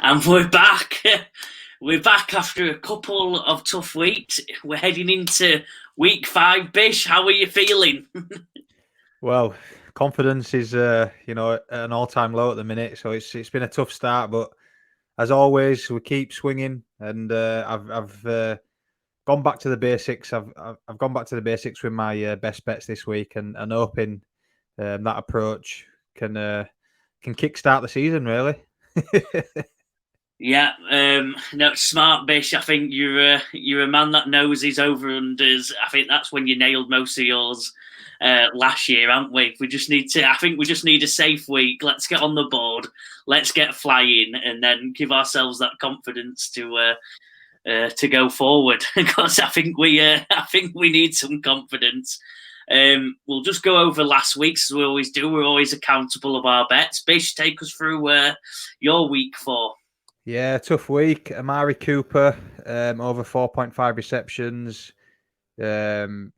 And we're back. We're back after a couple of tough weeks. We're heading into week 5. Bish, how are you feeling? Well, confidence is at an all-time low at the minute, so it's been a tough start. But as always, we keep swinging, and I've gone back to the basics. I've gone back to the basics with my best bets this week, and hoping that approach can kickstart the season really. Yeah, no, smart Bish. I think you're a man that knows his over-unders. I think that's when you nailed most of yours last year, haven't we? We just need to. I think we just need a safe week. Let's get on the board. Let's get flying, and then give ourselves that confidence to go forward. Because I think we need some confidence. We'll just go over last week's as we always do. We're always accountable of our bets. Bish, take us through your week 4. Yeah, tough week. Amari Cooper over 4.5 receptions. Um,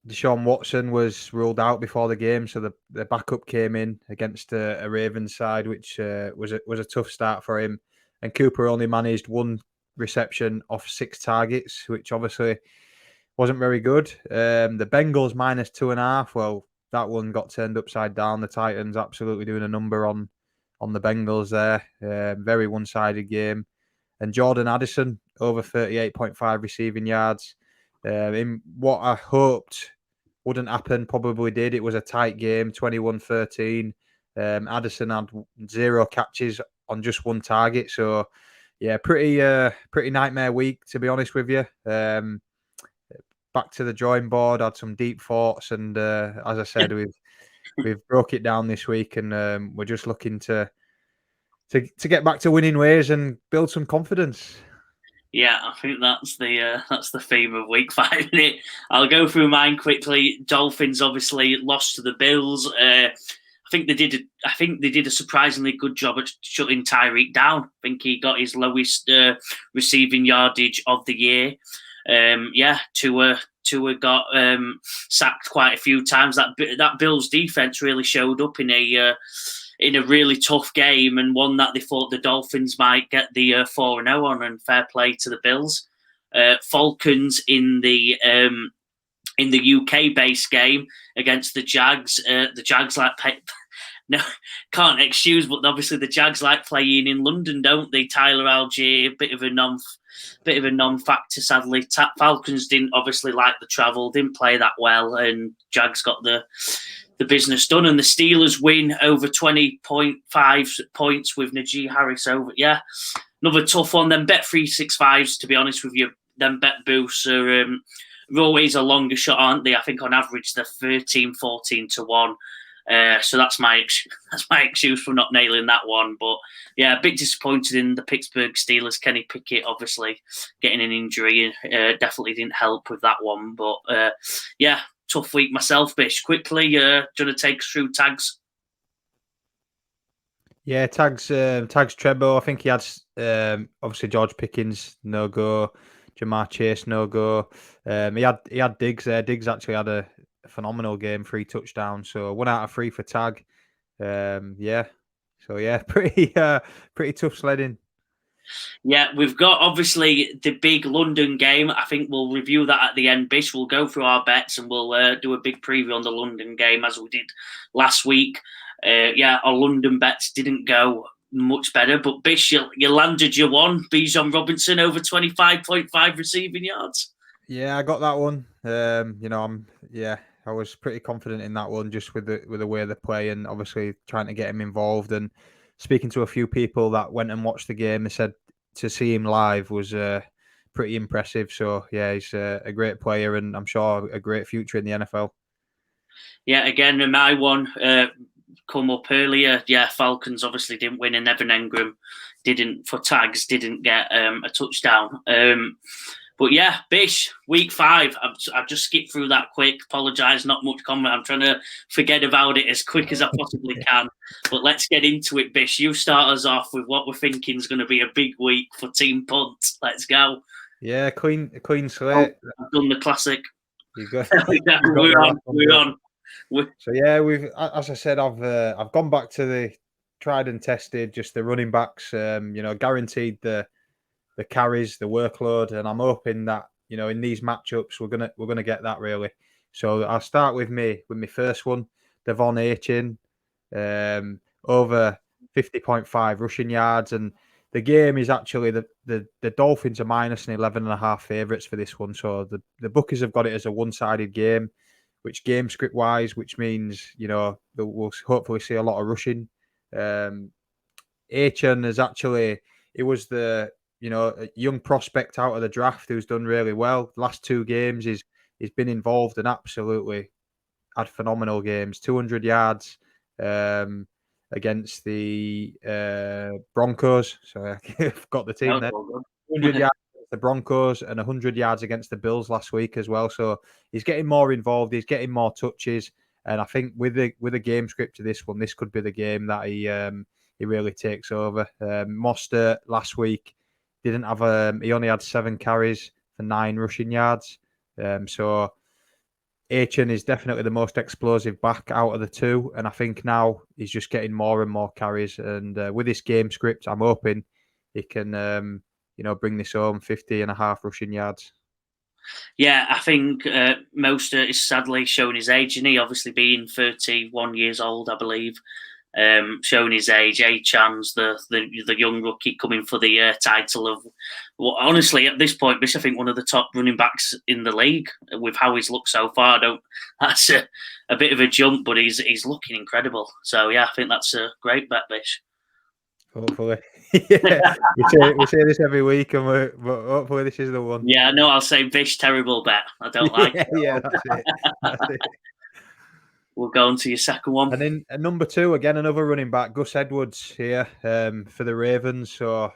Deshaun Watson was ruled out before the game, so the backup came in against a Ravens side, which was a tough start for him. And Cooper only managed 1 reception off 6 targets, which obviously wasn't very good. The Bengals minus 2.5. Well, that one got turned upside down. The Titans absolutely doing a number on the Bengals there. Very one-sided game. And Jordan Addison over 38.5 receiving yards. In what I hoped wouldn't happen, probably did. It was a tight game, 21-13. Addison had 0 catches on just 1 target. So, yeah, pretty nightmare week, to be honest with you. Back to the drawing board, had some deep thoughts. And as I said, we've broke it down this week, and we're just looking to get back to winning ways and build some confidence. Yeah, I think that's the theme of week 5. Isn't it? I'll go through mine quickly. Dolphins obviously lost to the Bills. I think they did a surprisingly good job at shutting Tyreek down. I think he got his lowest receiving yardage of the year. Tua got sacked quite a few times. That Bills defense really showed up in a really tough game, and one that they thought the Dolphins might get the 4-0 on, and fair play to the Bills. Falcons in the UK based game against the Jags. The Jags no, can't excuse, but obviously the Jags like playing in London, don't they? Tyler Algier, bit of a non-factor, sadly. Falcons didn't obviously like the travel, didn't play that well, and Jags got the business done. And the Steelers win over 20.5 points with Najee Harris over. Yeah, another tough one. Them Bet365s, to be honest with you, them bet boosts are always a longer shot, aren't they? I think on average they're 13, 14 to 1. So that's my excuse for not nailing that one. But yeah, a bit disappointed in the Pittsburgh Steelers. Kenny Pickett obviously getting an injury definitely didn't help with that one. But yeah, tough week myself, Bish. Quickly, do you want to take us through tags? Yeah, tags treble. I think he had obviously George Pickens no go, Jamar Chase no go. He had Diggs there. Diggs actually had a phenomenal game, 3 touchdowns. So 1 out of 3 for tag. Yeah. So yeah, pretty tough sledding. Yeah, we've got obviously the big London game. I think we'll review that at the end, Bish. We'll go through our bets and we'll do a big preview on the London game as we did last week. Our London bets didn't go much better, but Bish, you landed your one. Bijan Robinson over 25.5 receiving yards. Yeah, I got that one. I was pretty confident in that one, just with the way they play, and obviously trying to get him involved. And speaking to a few people that went and watched the game, they said to see him live was pretty impressive. So yeah, he's a great player, and I'm sure a great future in the NFL. Yeah, again, my one come up earlier. Yeah, Falcons obviously didn't win, and Evan Engram didn't get a touchdown. But yeah, Bish, week 5. I've just skipped through that quick. Apologise, not much comment. I'm trying to forget about it as quick as I possibly can. But let's get into it, Bish. You start us off with what we're thinking is going to be a big week for Team Punt. Let's go. Yeah, clean slate. I've done the classic. You go. We're on. So yeah, as I said, I've gone back to tried and tested, just the running backs, guaranteed the carries, the workload, and I'm hoping that in these matchups we're gonna get that really. So I'll start with my first one, Devon Aitken, over 50.5 rushing yards, and the game is actually the Dolphins are -11.5 favourites for this one. So the bookies have got it as a one-sided game, which game script wise, which means we'll hopefully see a lot of rushing. Aitken is actually he was the a young prospect out of the draft who's done really well. Last two games he's been involved and absolutely had phenomenal games. 200 yards against the Broncos. So I've got the team there. 200 yards against the Broncos and 100 yards against the Bills last week as well. So he's getting more involved. He's getting more touches. And I think with the game script to this one, this could be the game that he really takes over. Mostert last week didn't have he only had 7 carries for 9 rushing yards. So Aitken is definitely the most explosive back out of the two, and I think now he's just getting more and more carries. And with this game script, I'm hoping he can, bring this home 50.5 rushing yards. Yeah, I think Mostert is sadly showing his age, and he obviously being 31 years old, I believe. Showing his age. Achan's the young rookie coming for the title of, well, honestly, at this point, I think one of the top running backs in the league with how he's looked so far. That's a bit of a jump, but he's looking incredible. So yeah, I think that's a great bet, Bish. Hopefully, yeah, we say this every week, but hopefully this is the one. Yeah, no, I'll say Bish, terrible bet. I don't like it. Yeah, that's it. That's it. We'll go on to your second one. And then number 2, again, another running back, Gus Edwards here for the Ravens. So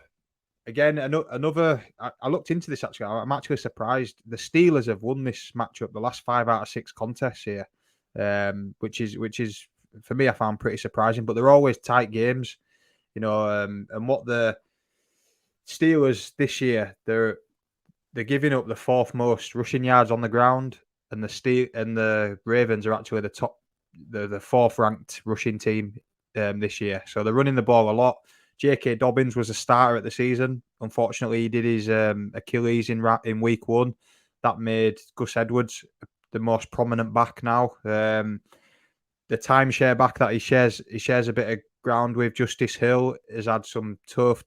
again, another. I looked into this actually. I'm actually surprised. The Steelers have won this matchup the last 5 out of 6 contests here, which is for me I found pretty surprising. But they're always tight games, and what the Steelers this year they're giving up the 4th most rushing yards on the ground, and the Ravens are actually the 4th ranked rushing team this year. So they're running the ball a lot. J.K. Dobbins was a starter at the season. Unfortunately, he did his Achilles in week 1. That made Gus Edwards the most prominent back now. The timeshare back that he shares a bit of ground with, Justice Hill, has had some turf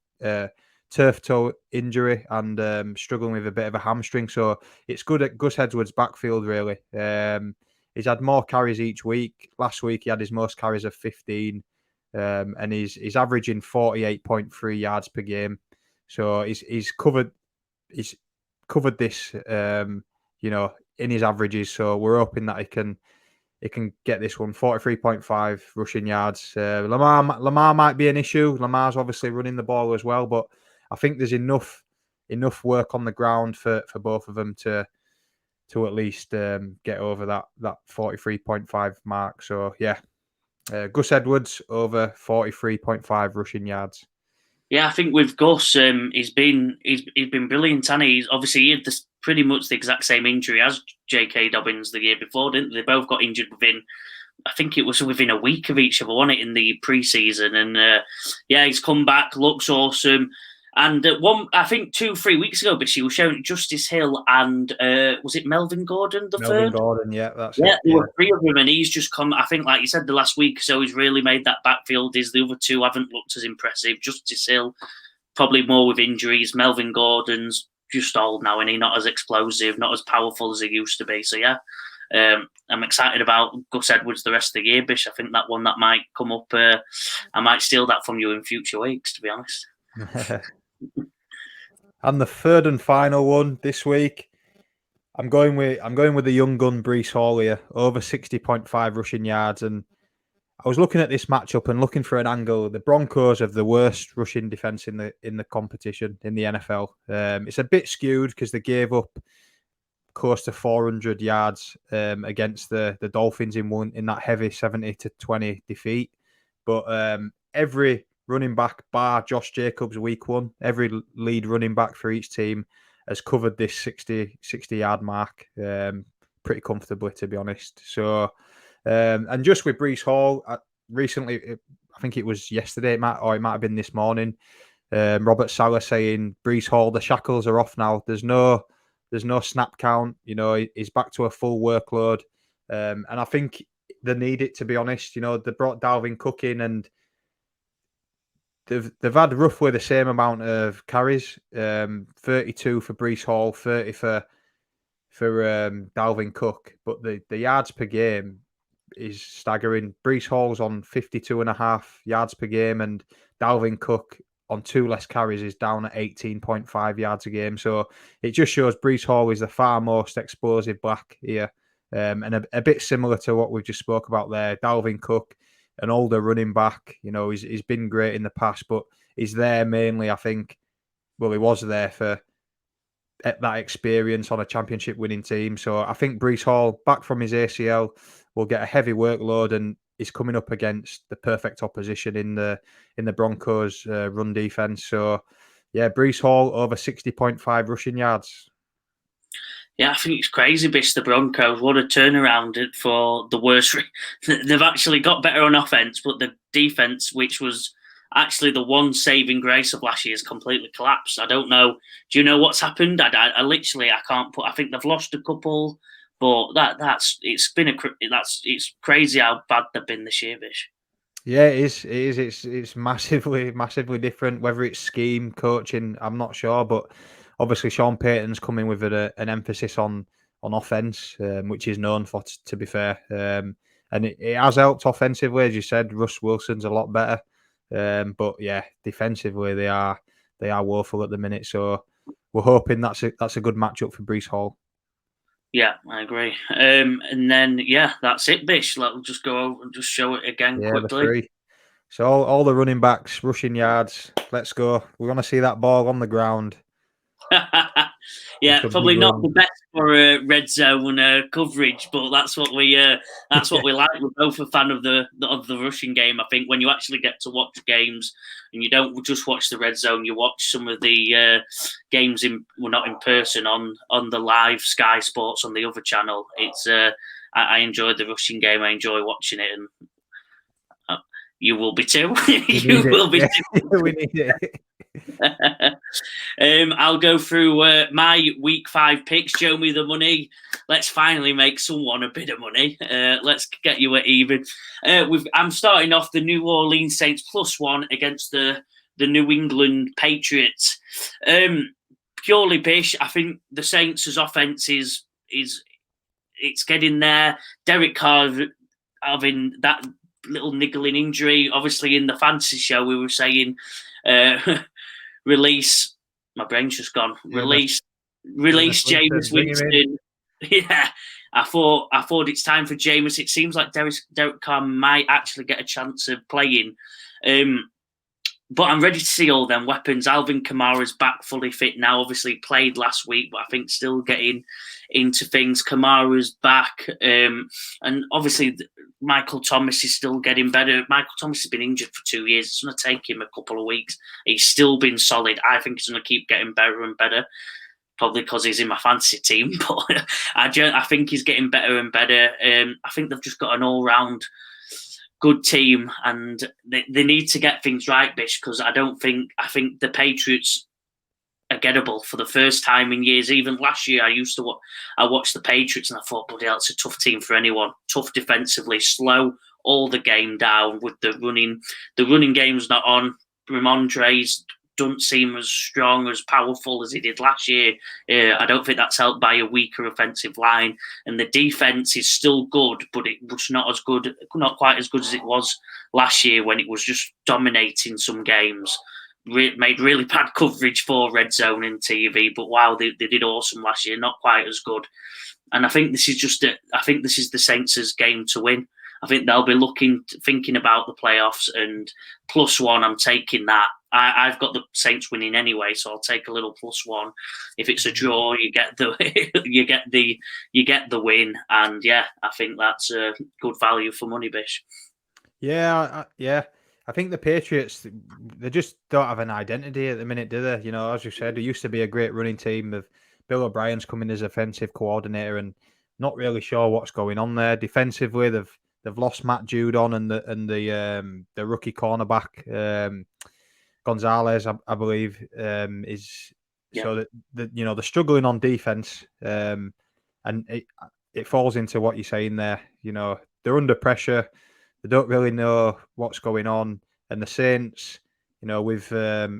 toe injury and struggling with a bit of a hamstring. So it's good at Gus Edwards' backfield, really. He's had more carries each week. Last week, he had his most carries of 15. And he's averaging 48.3 yards per game. So he's covered this, in his averages. So we're hoping that he can get this one 43.5 rushing yards. Lamar might be an issue. Lamar's obviously running the ball as well, but I think there's enough work on the ground for both of them to at least get over that 43.5 mark. So yeah. Gus Edwards over 43.5 rushing yards. Yeah, I think with Gus, he's been brilliant, and he's obviously he had pretty much the exact same injury as J.K. Dobbins the year before, didn't they? They both got injured I think it was within a week of each other, wasn't it, in the preseason? And he's come back, looks awesome. And I think 2-3 weeks ago, but she was showing Justice Hill and was it Melvin Gordon Melvin Gordon, yeah, that's it. There were 3 of them, and he's just come. I think, like you said, the last week, so he's really made that backfield. The other 2 haven't looked as impressive. Justice Hill, probably more with injuries. Melvin Gordon's just old now, and he's not as explosive, not as powerful as he used to be. So yeah, I'm excited about Gus Edwards the rest of the year, Bish. I think that one that might come up. I might steal that from you in future weeks, to be honest. And the third and final one this week, I'm going with the young gun Breece Hall here, over 60.5 rushing yards. And I was looking at this matchup and looking for an angle. The Broncos have the worst rushing defense in the competition in the NFL. It's a bit skewed because they gave up close to 400 yards against the Dolphins in that heavy 70-20 defeat. But every running back bar Josh Jacobs week 1, every lead running back for each team has covered this 60 yard mark pretty comfortably, to be honest. So and just with Breece Hall, recently I think it was yesterday, it might have been this morning. Robert Saleh saying, Breece Hall, the shackles are off now. There's no snap count. He's back to a full workload. And I think they need it, to be honest. They brought Dalvin Cook in, and they've had roughly the same amount of carries. 32 for Breece Hall, 30 for Dalvin Cook. But the yards per game is staggering. Breece Hall's on 52.5 yards per game, and Dalvin Cook on 2 less carries is down at 18.5 yards a game. So it just shows Breece Hall is the far most explosive back here. And a bit similar to what we've just spoke about there. Dalvin Cook, an older running back, he's been great in the past, but he's there mainly, I think, well, he was there for that experience on a championship winning team. So I think Breece Hall, back from his ACL, will get a heavy workload and is coming up against the perfect opposition in the Broncos run defense. So yeah, Breece Hall over 60.5 rushing yards. Yeah, I think it's crazy, Bish, the Broncos. What a turnaround for the worst. They've actually got better on offense, but the defense, which was actually the one saving grace of last year, has completely collapsed. I don't know. Do you know what's happened? I literally can't put. I think they've lost a couple, but it's crazy how bad they've been this year, Bish. Yeah, it is. It's massively different. Whether it's scheme, coaching, I'm not sure, but obviously Sean Payton's coming with an emphasis on offense, which is known for, to be fair. And it has helped offensively, as you said. Russ Wilson's a lot better. But yeah, defensively they are woeful at the minute. So we're hoping that's a good matchup for Breece Hall. Yeah, I agree. And then that's it, Bish. We'll just go over and just show it again quickly. The three. So all the running backs, rushing yards. Let's go. We want to see that ball on the ground. Yeah, probably not the best for red zone coverage, but that's what we like. We're both a fan of the rushing game. I think when you actually get to watch games and you don't just watch the red zone, you watch some of the games not in person on the live Sky Sports on the other channel. It's I enjoy the rushing game. I enjoy watching it, and you will be too. You will be too. We need it. I'll go through my week 5 picks. Show me the money. Let's finally make someone a bit of money. Let's get you at even. I'm starting off the New Orleans Saints +1 against the New England Patriots. Purely Bish, I think the Saints' offense is it's getting there. Derek Carr having that little niggling injury. Obviously, in the fantasy show, we were saying release. My brain's just gone. Release Jameis Winston. Yeah, I thought it's time for Jameis. It seems like Derek Carr might actually get a chance of playing. But I'm ready to see all them weapons. Alvin Kamara's back fully fit now. Obviously played last week, but I think still getting into things. Kamara's back. And obviously Michael Thomas is still getting better. Michael Thomas has been injured for 2 years. It's going to take him a couple of weeks. He's still been solid. I think he's going to keep getting better and better. Probably because he's in my fantasy team. But I think he's getting better and better. I think they've just got an all-round good team, and they need to get things right, Bish, because I think the Patriots are gettable for the first time in years. Even last year, I watched the Patriots and I thought, bloody hell, it's a tough team for anyone. Tough defensively, slow all the game down with the running. The running game's not on. Ramondre's don't seem as strong, as powerful as he did last year. I don't think that's helped by a weaker offensive line. And the defense is still good, but it was not quite as good as it was last year when it was just dominating some games. Made really bad coverage for red zone and TV, but wow, they did awesome last year. Not quite as good. And I think this is the Saints' game to win. I think they'll be thinking about the playoffs, and +1, I'm taking that. I've got the Saints winning anyway, so I'll take a little +1. If it's a draw, you get the win, and yeah, I think that's a good value for money, Bish. Yeah. I think the Patriots, they just don't have an identity at the minute, do they? As you said, it used to be a great running team. Of Bill O'Brien's coming as offensive coordinator, and not really sure what's going on there. Defensively, they've they've lost Matt Judon and the rookie cornerback Gonzalez, I believe, is so that they're struggling on defense, and it falls into what you're saying there. They're under pressure. They don't really know what's going on, and the Saints, with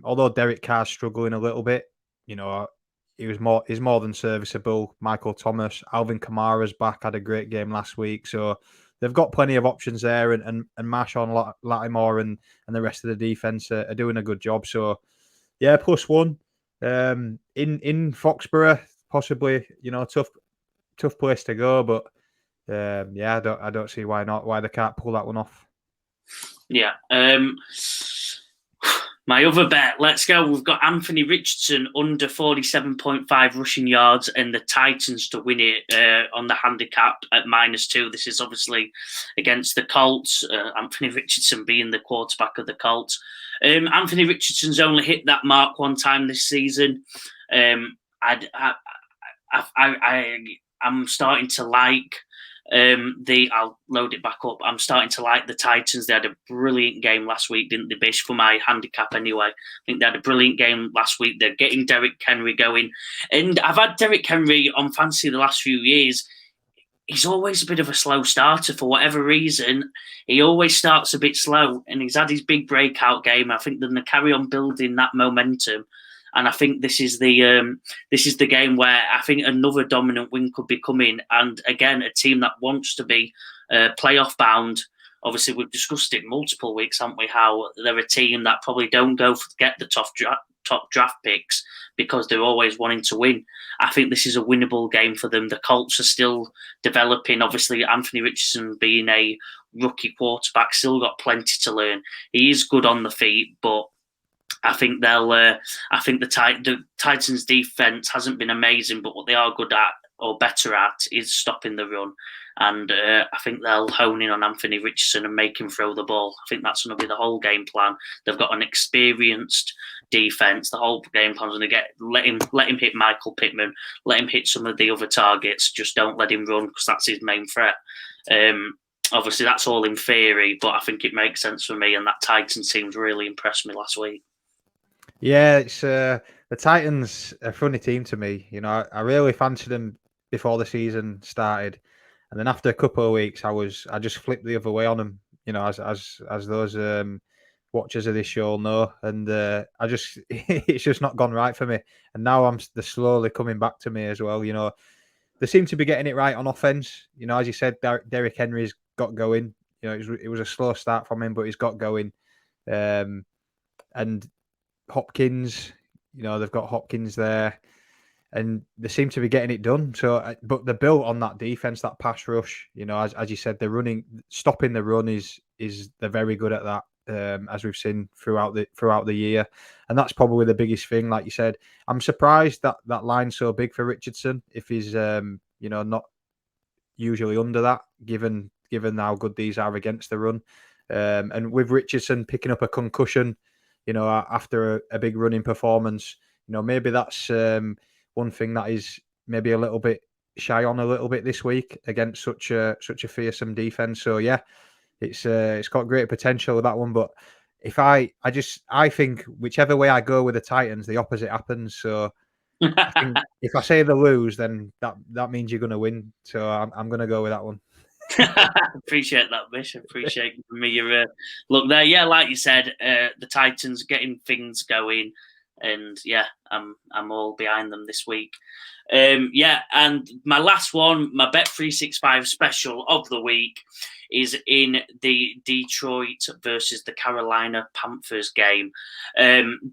although Derek Carr's struggling a little bit, he's more than serviceable. Michael Thomas, Alvin Kamara's back, had a great game last week, so they've got plenty of options there, and Marshawn Lattimore and the rest of the defense are doing a good job. So yeah, +1 in Foxborough, possibly tough place to go, but I don't see why they can't pull that one off. Yeah. My other bet, let's go. We've got Anthony Richardson under 47.5 rushing yards and the Titans to win it on the handicap at -2. This is obviously against the Colts. Anthony Richardson being the quarterback of the Colts. Anthony Richardson's only hit that mark one time this season. I'm starting to like I'll load it back up. I'm starting to like the Titans. They had a brilliant game last week, didn't they, Bish? For my handicap anyway. I think they had a brilliant game last week. They're getting Derrick Henry going. And I've had Derrick Henry on fantasy the last few years. He's always a bit of a slow starter for whatever reason. He always starts a bit slow, and he's had his big breakout game. I think they're going to carry on building that momentum. And I think this is the game where I think another dominant win could be coming. And again, a team that wants to be playoff bound. Obviously, we've discussed it multiple weeks, haven't we? How they're a team that probably don't go for get the top draft picks because they're always wanting to win. I think this is a winnable game for them. The Colts are still developing. Obviously, Anthony Richardson being a rookie quarterback, still got plenty to learn. He is good on the feet, but I think I think the Titans' defense hasn't been amazing, but what they are good at or better at is stopping the run. And I think they'll hone in on Anthony Richardson and make him throw the ball. I think that's going to be the whole game plan. They've got an experienced defense. The whole game plan is going to let him hit Michael Pittman, let him hit some of the other targets. Just don't let him run because that's his main threat. Obviously, that's all in theory, but I think it makes sense for me. And that Titans team's really impressed me last week. Yeah, it's the Titans are a funny team to me. I really fancied them before the season started, and then after a couple of weeks, I just flipped the other way on them. As those watchers of this show know, and it's just not gone right for me. And now they're slowly coming back to me as well. They seem to be getting it right on offense. As you said, Derrick Henry's got going. It was a slow start from him, but he's got going. And Hopkins, they've got Hopkins there, and they seem to be getting it done. So, but they're built on that defense, that pass rush. As you said, stopping the run is they're very good at that, as we've seen throughout the year, and that's probably the biggest thing. Like you said, I'm surprised that line's so big for Richardson. If he's not usually under that, given how good these are against the run, and with Richardson picking up a concussion, after a big running performance, maybe that's one thing that is maybe a little bit shy on a little bit this week against such a fearsome defense. So yeah, it's got great potential with that one. But if I think whichever way I go with the Titans, the opposite happens. So I think if I say they lose, then that means you're going to win. So I'm going to go with that one. Appreciate that, Bish. Appreciate me your look there. Yeah, like you said, the Titans getting things going, and yeah, I'm all behind them this week. Yeah, and my last one, my Bet365 special of the week, is in the Detroit versus the Carolina Panthers game.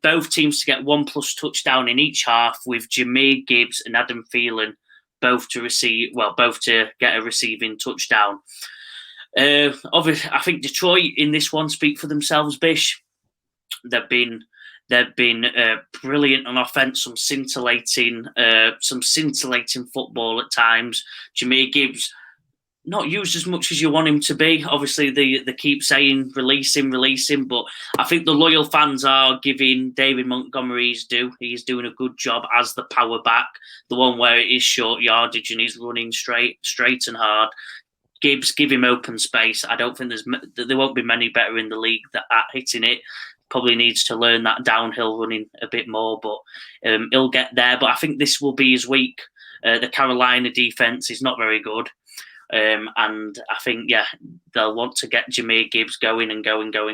Both teams to get 1+ touchdown in each half, with Jahmyr Gibbs and Adam Thielen both to get a receiving touchdown. Obviously, I think Detroit in this one speak for themselves, Bish. They've been brilliant on offense, some scintillating football at times. Jahmyr Gibbs not used as much as you want him to be. Obviously, they keep saying release him, but I think the loyal fans are giving David Montgomery his due. He's doing a good job as the power back, the one where it is short yardage and he's running straight and hard. Gibbs, give him open space. I don't think there won't be many better in the league at hitting it. Probably needs to learn that downhill running a bit more, but he'll get there. But I think this will be his week. The Carolina defense is not very good. And I think, they'll want to get Jahmyr Gibbs going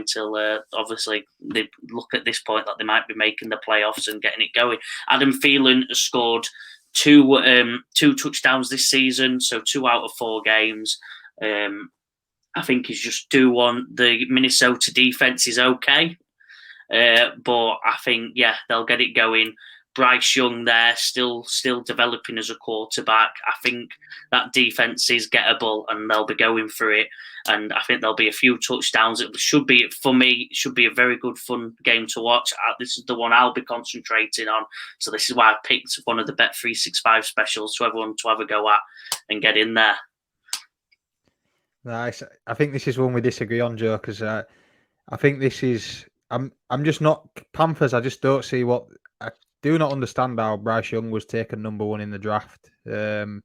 till obviously they look at this point that they might be making the playoffs and getting it going. Adam Thielen has scored two touchdowns this season, so 2 out of 4 games. I think he's just due one. The Minnesota defense is okay, but I think, they'll get it going. Bryce Young there, still developing as a quarterback. I think that defense is gettable, and they'll be going for it. And I think there'll be a few touchdowns. It should be a very good, fun game to watch. This is the one I'll be concentrating on. So this is why I picked one of the Bet365 specials to everyone to have a go at and get in there. Nice. I think this is one we disagree on, Joe, because I think this is. I'm just not Panthers. I just don't see what. I do not understand how Bryce Young was taken number 1 in the draft. They've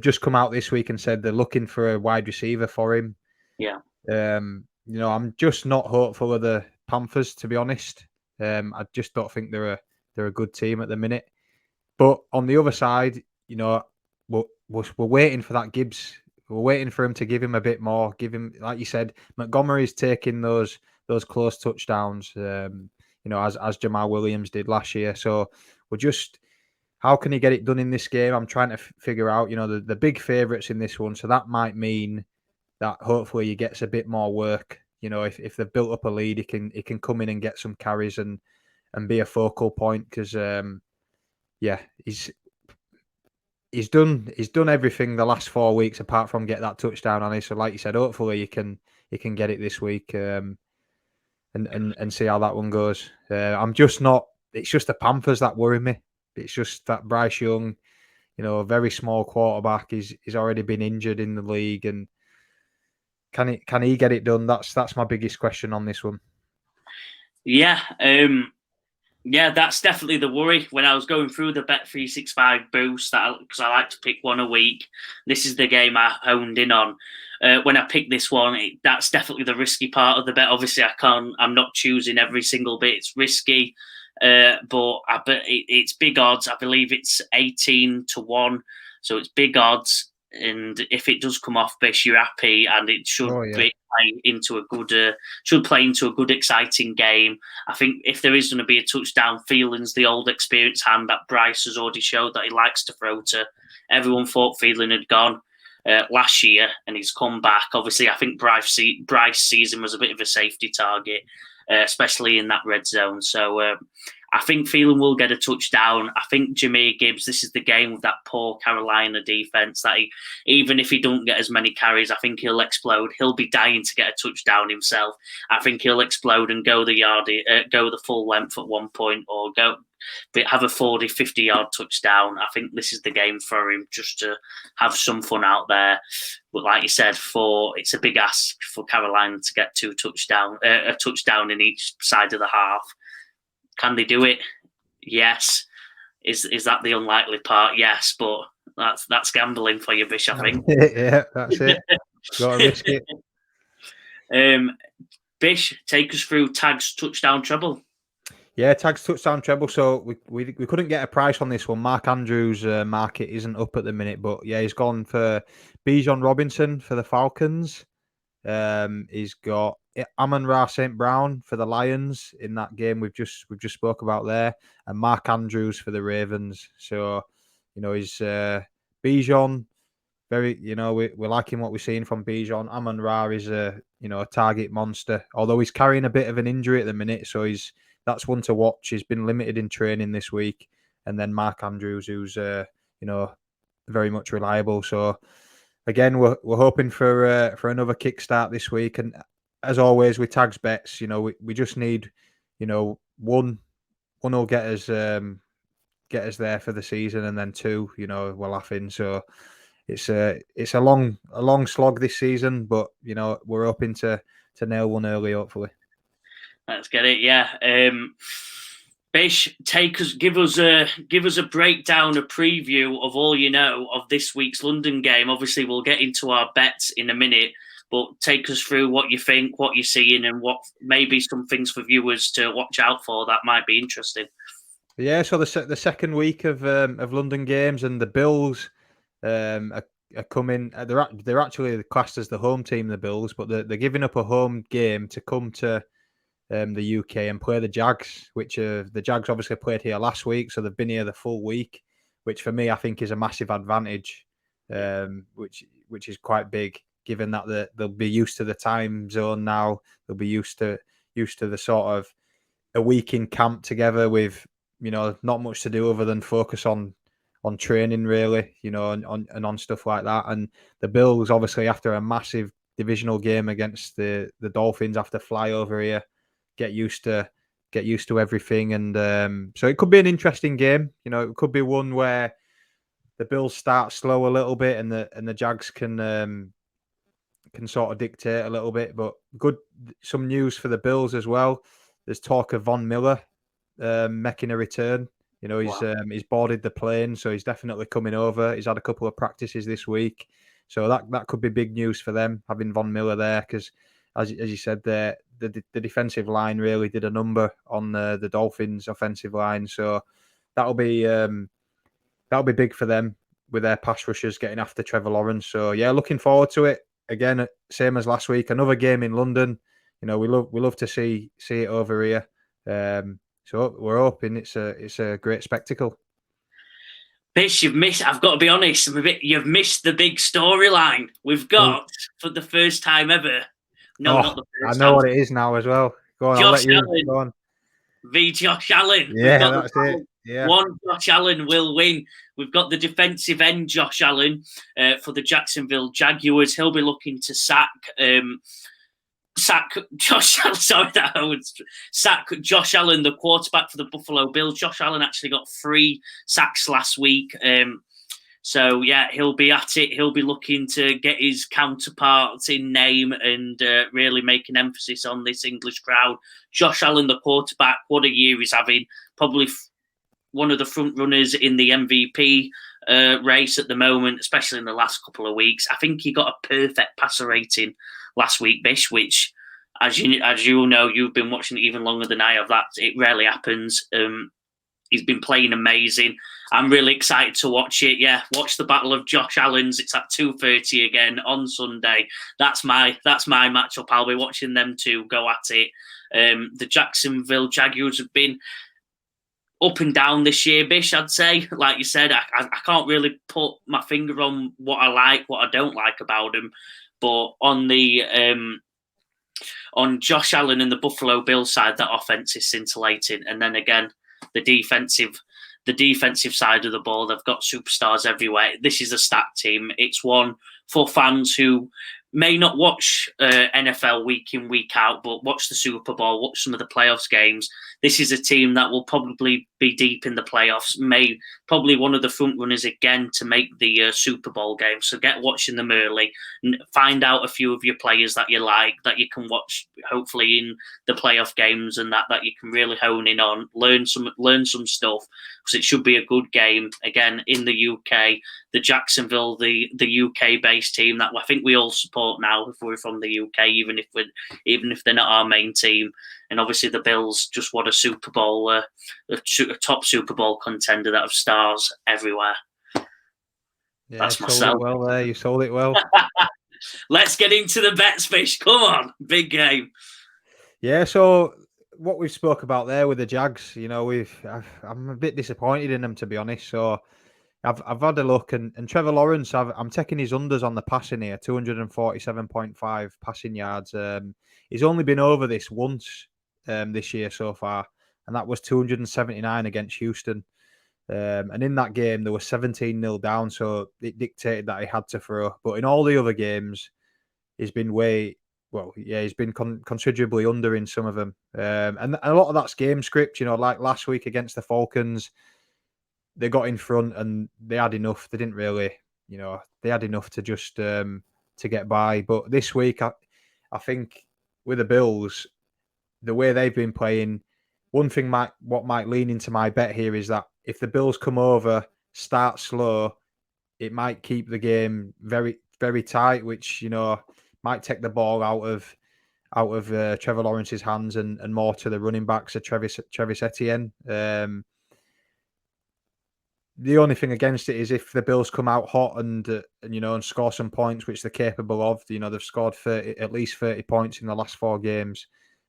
just come out this week and said they're looking for a wide receiver for him. Yeah. I'm just not hopeful of the Panthers, to be honest. I just don't think they're a good team at the minute. But on the other side, we're waiting for that Gibbs. We're waiting for him to give him a bit more. Give him, like you said, Montgomery's taking those close touchdowns. As Jamal Williams did last year. So we're just, how can he get it done in this game? I'm trying to figure out, the big favourites in this one. So that might mean that hopefully he gets a bit more work. If they've built up a lead, he can come in and get some carries and be a focal point because, he's done everything the last 4 weeks apart from get that touchdown on it. So like you said, hopefully he can get it this week. And see how that one goes. I'm just not. It's just the Panthers that worry me. It's just that Bryce Young, a very small quarterback, he's already been injured in the league, and can he get it done? That's my biggest question on this one. Yeah, that's definitely the worry. When I was going through the Bet365 boost, because I like to pick one a week, this is the game I honed in on. When I picked this one, that's definitely the risky part of the bet. Obviously, I'm not choosing every single bit. It's risky, but I bet it's big odds. I believe it's 18-1, so it's big odds. And if it does come off, Bish, you're happy, and it should play into a good, exciting game. I think if there is going to be a touchdown, Thielen's the old experienced hand that Bryce has already showed that he likes to throw to. Everyone thought Thielen had gone last year, and he's come back. Obviously, I think Bryce sees him as a bit of a safety target, especially in that red zone. So I think Thielen will get a touchdown. I think Jahmyr Gibbs, this is the game with that poor Carolina defense that even if he don't get as many carries, I think he'll explode. He'll be dying to get a touchdown himself. I think he'll explode and go the full length at one point, or have a 40, 50-yard touchdown. I think this is the game for him, just to have some fun out there. But like you said, it's a big ask for Carolina to get a touchdown in each side of the half. Can they do it? Yes. Is that the unlikely part? Yes, but that's gambling for you, Bish, I think. Yeah, that's it. Got to risk it. Bish, take us through Tag's touchdown treble. Yeah, Tag's touchdown treble. So we couldn't get a price on this one. Mark Andrews' market isn't up at the minute, but yeah, he's gone for Bijan Robinson for the Falcons. He's got Amon-Ra St. Brown for the Lions in that game we've just spoke about there, and Mark Andrews for the Ravens. So, he's Bijan. Very, we're liking what we're seeing from Bijan. Amon-Ra is a target monster, although he's carrying a bit of an injury at the minute, so that's one to watch. He's been limited in training this week, and then Mark Andrews, who's very much reliable. So again, we're hoping for another kickstart this week, and as always with Tags bets, we just need one will get us there for the season, and then two, we're laughing. So it's a long slog this season, but we're hoping to nail one early, hopefully. Let's get it, yeah. Bish, give us a breakdown, a preview of all you know of this week's London game. Obviously, we'll get into our bets in a minute, but take us through what you think, what you're seeing, and what maybe some things for viewers to watch out for that might be interesting. Yeah, so the second week of London games, and the Bills are coming. They're actually classed as the home team, the Bills, but they're giving up a home game to come to the UK and play the Jags, which the Jags obviously played here last week, so they've been here the full week, which for me I think is a massive advantage, which is quite big, given that they'll be used to the time zone now. They'll be used to the sort of a week in camp together with not much to do other than focus on training, really, and on stuff like that. And the Bills, obviously, after a massive divisional game against the Dolphins, have to fly over here, get used to everything, and so it could be an interesting game. It could be one where the Bills start slow a little bit, and the Jags can sort of dictate a little bit. But some news for the Bills as well. There's talk of Von Miller making a return. He's boarded the plane, so he's definitely coming over. He's had a couple of practices this week, so that could be big news for them, having Von Miller there, because as you said, the defensive line really did a number on the Dolphins' offensive line. So that'll be big for them with their pass rushers getting after Trevor Lawrence. So yeah, looking forward to it. Again, same as last week, another game in London. We love to see it over here. So we're hoping it's a great spectacle. Bish, I've got to be honest, you've missed the big storyline. We've got, for the first time ever, not the first I know time. what it is now as well. Go on, I'll let you go on. V. Josh Allen. Yeah, that's it. Yeah. One Josh Allen will win. We've got the defensive end, Josh Allen, for the Jacksonville Jaguars. He'll be looking to sack Josh Allen. Sack Josh Allen, the quarterback for the Buffalo Bills. Josh Allen actually got 3 sacks last week. So yeah, he'll be at it. He'll be looking to get his counterparts in name and really make an emphasis on this English crowd. Josh Allen, the quarterback, what a year he's having. Probably one of the front runners in the MVP race at the moment, especially in the last couple of weeks. I think he got a perfect passer rating last week, Bish, which, as you know, you've been watching it even longer than I have. That it rarely happens. He's been playing amazing. I'm really excited to watch it. Yeah, watch the Battle of Josh Allen's. It's at 2:30 again on Sunday. That's my matchup. I'll be watching them two go at it. The Jacksonville Jaguars have been up and down this year, Bish, I'd say. Like you said, I can't really put my finger on what I like, what I don't like about them. But on the on Josh Allen and the Buffalo Bills side, that offense is scintillating. And then again, the defensive side of the ball, they've got superstars everywhere. This is a stacked team. It's one for fans who may not watch NFL week in, week out, but watch the Super Bowl, watch some of the playoffs games. This is a team that will probably be deep in the playoffs, probably one of the front runners again to make the Super Bowl game. So get watching them early and find out a few of your players that you like, that you can watch hopefully in the playoff games, and that you can really hone in on, learn some stuff, because it should be a good game. Again, in the UK, the Jacksonville, the UK based team that I think we all support now if we're from the UK, even if they're not our main team. And obviously the Bills just won a Super Bowl, a top Super Bowl contender that have stars everywhere. Yeah, that's myself. Well, there you sold it well. Let's get into the bets, Fish. Come on, big game. Yeah, so what we've spoke about there with the Jags, I'm a bit disappointed in them, to be honest. So I've had a look, and Trevor Lawrence, I'm taking his unders on the passing here, 247.5 passing yards. He's only been over this once this year so far, and that was 279 against Houston. And in that game, there was 17-0 down, so it dictated that he had to throw. But in all the other games, he's been he's been considerably under in some of them. And a lot of that's game script, like last week against the Falcons, they got in front and they had enough. They didn't really, they had enough to just to get by. But this week, I think with the Bills, the way they've been playing, one thing what might lean into my bet here is that if the Bills come over, start slow, it might keep the game very, very tight, which, might take the ball out of Trevor Lawrence's hands and more to the running backs of Travis Etienne. The only thing against it is if the Bills come out hot and score some points, which they're capable of. They've scored at least 30 points in the last 4 games.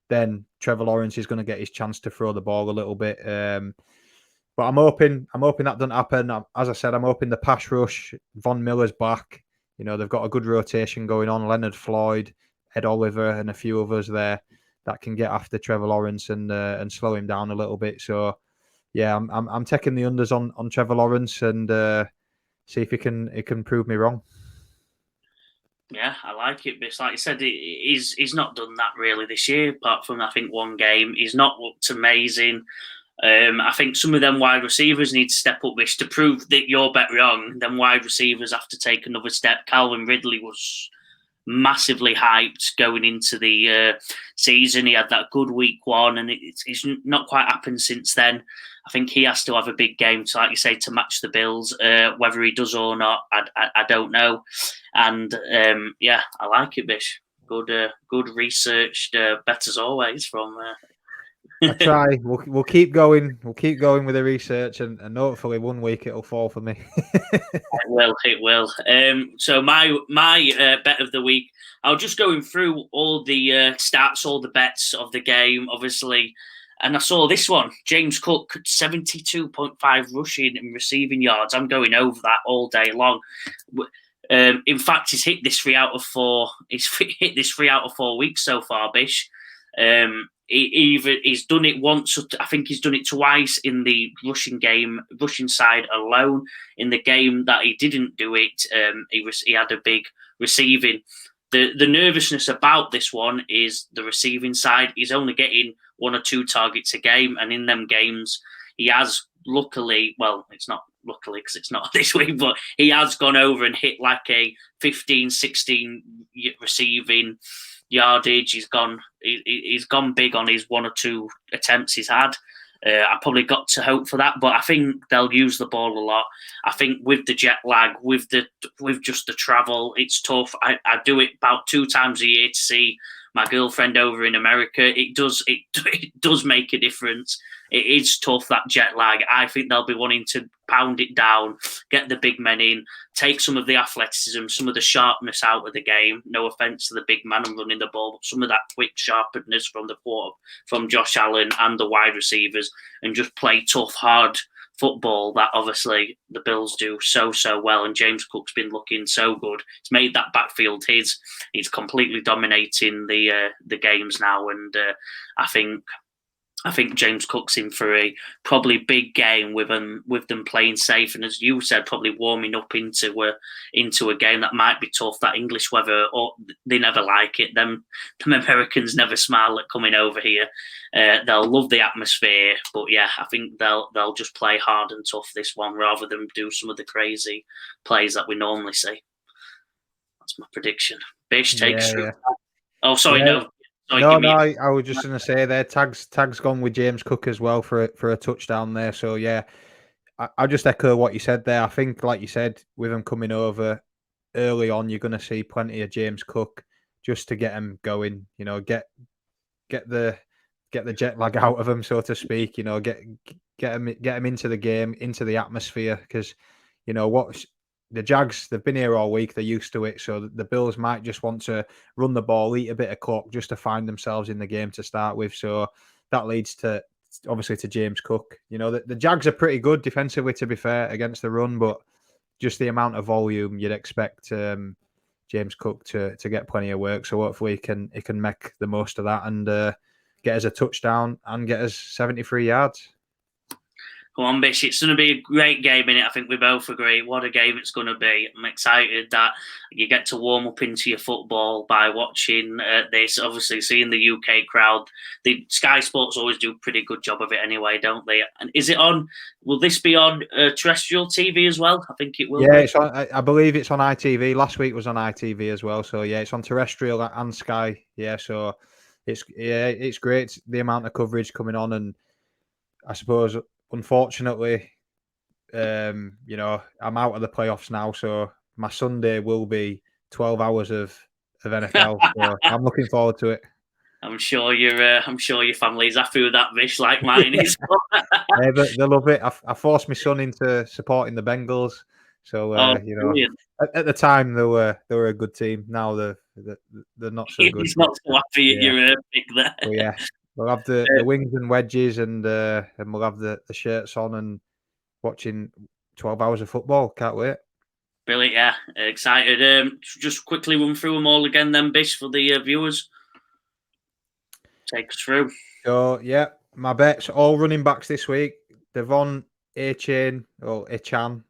Then Trevor Lawrence is going to get his chance to throw the ball a little bit. But I'm hoping that doesn't happen. As I said, I'm hoping the pass rush. Von Miller's back. They've got a good rotation going on. Leonard Floyd, Ed Oliver, and a few others there that can get after Trevor Lawrence and slow him down a little bit. So, yeah, I'm taking the unders on Trevor Lawrence and see if he can prove me wrong. Yeah, I like it. But like you said, he's not done that really this year, apart from I think one game. He's not looked amazing. I think some of them wide receivers need to step up this to prove that you're bet wrong. Then wide receivers have to take another step. Calvin Ridley was massively hyped going into the season. He had that good week 1, and it's not quite happened since then. I think he has to have a big game to, like you say, to match the Bills. Whether he does or not, I don't know. And yeah, I like it, Bish. Good researched bet as always from. I try. We'll keep going. We'll keep going with the research, and hopefully one week it'll fall for me. It will. So my bet of the week. I was just going through all the stats, all the bets of the game, obviously, and I saw this one: James Cook 72.5 rushing and receiving yards. I'm going over that all day long. In fact, he's hit this 3 out of 4. He's hit this 3 out of 4 weeks so far, Bish. He's done it once. I think he's done it twice in the rushing side alone. In the game that he didn't do it, he had a big receiving. The nervousness about this one is the receiving side. He's only getting 1 or 2 targets a game, and in them games, he has luckily. Well, it's not luckily because it's not this week, but he has gone over and hit like a 15, 16 receiving yardage. He's gone big on his 1 or 2 attempts he's had. I probably got to hope for that, but I think they'll use the ball a lot. I think with the jet lag, with just the travel, it's tough. I do it about 2 times a year to see my girlfriend over in America. It does make a difference. It is tough, that jet lag. I think they'll be wanting to pound it down, get the big men in, take some of the athleticism, some of the sharpness out of the game. No offense to the big man and running the ball, but some of that quick sharpness from Josh Allen and the wide receivers, and just play tough, hard football that obviously the Bills do so well. And James Cook's been looking so good. He's made that backfield his. He's completely dominating the games now, and I think James Cook's in for a probably big game with them playing safe, and as you said, probably warming up into a game that might be tough. That English weather, they never like it. Them Americans never smile at coming over here. They'll love the atmosphere, but yeah, I think they'll just play hard and tough this one rather than do some of the crazy plays that we normally see. That's my prediction. Bish takes. Yeah. Oh, sorry, no. I was just going to say there, Tag's gone with James Cook as well for a touchdown there. So, yeah, I'll just echo what you said there. I think, like you said, with him coming over early on, you're going to see plenty of James Cook just to get him going, get the jet lag out of him, so to speak, get him into the game, into the atmosphere, because, the Jags, they've been here all week. They're used to it. So the Bills might just want to run the ball, eat a bit of clock just to find themselves in the game to start with. So that leads to, obviously, to James Cook. The Jags are pretty good defensively, to be fair, against the run, but just the amount of volume you'd expect James Cook to get plenty of work. So hopefully he can make the most of that and get us a touchdown and get us 73 yards. Come on, Bish. It's going to be a great game, innit? I think we both agree. What a game it's going to be. I'm excited that you get to warm up into your football by watching this. Obviously, seeing the UK crowd. The Sky Sports always do a pretty good job of it anyway, don't they? And is it on? Will this be on terrestrial TV as well? I think it will. Yeah, it's on, I believe it's on ITV. Last week was on ITV as well. So, yeah, it's on terrestrial and Sky. Yeah, so it's great. The amount of coverage coming on, and I suppose, unfortunately, you know, I'm out of the playoffs now, so my Sunday will be 12 hours of NFL. So I'm looking forward to it. I'm sure your family's happy with that, Vish, like mine is. Yeah, they love it. I forced my son into supporting the Bengals, so Oh, you know, brilliant. at the time they were a good team. Now they're not so good. He's not so happy at Yeah, your pick there. but yeah, we'll have the wings and wedges, and we'll have the shirts on and watching 12 hours of football. Can't wait. Brilliant, yeah. Excited. Just quickly run through them all again then, Bish, for the viewers. Take us through. So yeah, my bets all running backs this week. Devon Achan or Achan,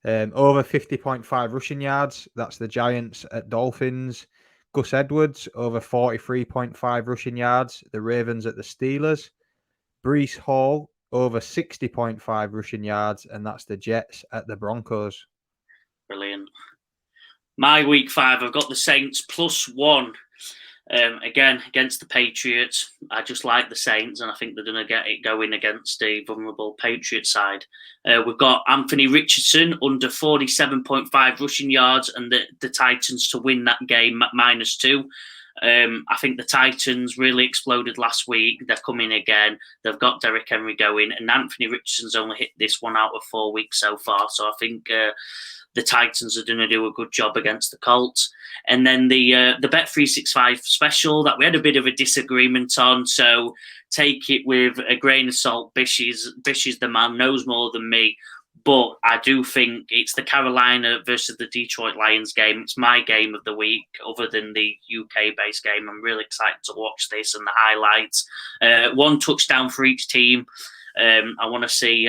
over 50.5 rushing yards. That's the Giants at Dolphins. Gus Edwards over 43.5 rushing yards. The Ravens at the Steelers. Breece Hall over 60.5 rushing yards, and that's the Jets at the Broncos. Brilliant. My week 5, I've got the Saints +1. Again, against the Patriots. I just like the Saints, and I think they're going to get it going against a vulnerable Patriots side. We've got Anthony Richardson under 47.5 rushing yards, and the Titans to win that game at -2. I think the Titans really exploded last week. They're coming again. They've got Derrick Henry going, and Anthony Richardson's only hit this 1 out of 4 weeks so far. So I think the Titans are going to do a good job against the Colts. And then the Bet365 special that we had a bit of a disagreement on. So take it with a grain of salt. Bish is the man, knows more than me. But I do think it's the Carolina versus the Detroit Lions game. It's my game of the week, other than the UK-based game. I'm really excited to watch this and the highlights. 1 touchdown for each team. I want to see,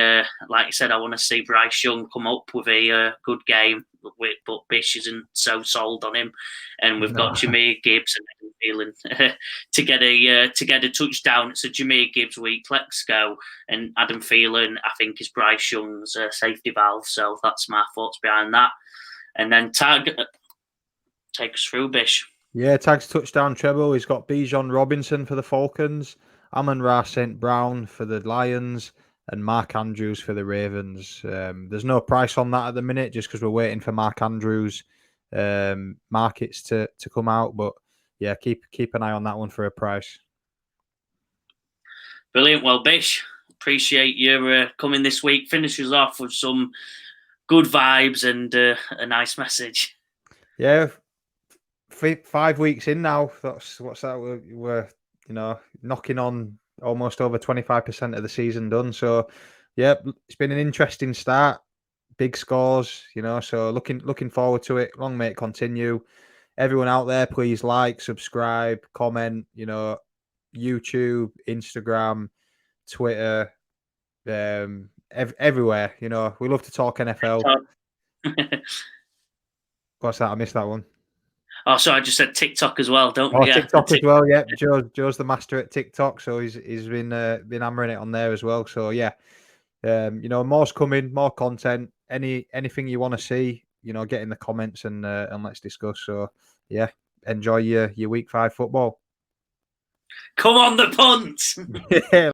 like I said, I want to see Bryce Young come up with a good game, but Bish isn't so sold on him. And we've got Jameer Gibbs and Adam Thielen to get a touchdown. It's a Jameer Gibbs week. Let's go. And Adam Thielen, I think, is Bryce Young's safety valve. So that's my thoughts behind that. And then Tag, take us through, Bish. Yeah, Tag's touchdown treble. He's got Bijan Robinson for the Falcons, Amon-Ra St. Brown for the Lions, and Mark Andrews for the Ravens. There's no price on that at the minute, just because we're waiting for Mark Andrews' markets to come out. But yeah, keep an eye on that one for a price. Brilliant. Well, Bish, appreciate you coming this week. Finishes off with some good vibes and a nice message. Yeah, 5 weeks in now. What's that? We're knocking on almost over 25% of the season done. So yeah, it's been an interesting start. Big scores, so looking forward to it. Long may it continue. Everyone out there, please like, subscribe, comment, YouTube, Instagram, Twitter, everywhere. We love to talk NFL. What's that? I missed that one. Oh, sorry, I just said TikTok as well. Don't forget. TikTok as well. Yeah, Joe's the master at TikTok, so he's been hammering it on there as well. So yeah, more's coming, more content. Anything you want to see, get in the comments and let's discuss. So yeah, enjoy your week 5 football. Come on, the punt. Yeah.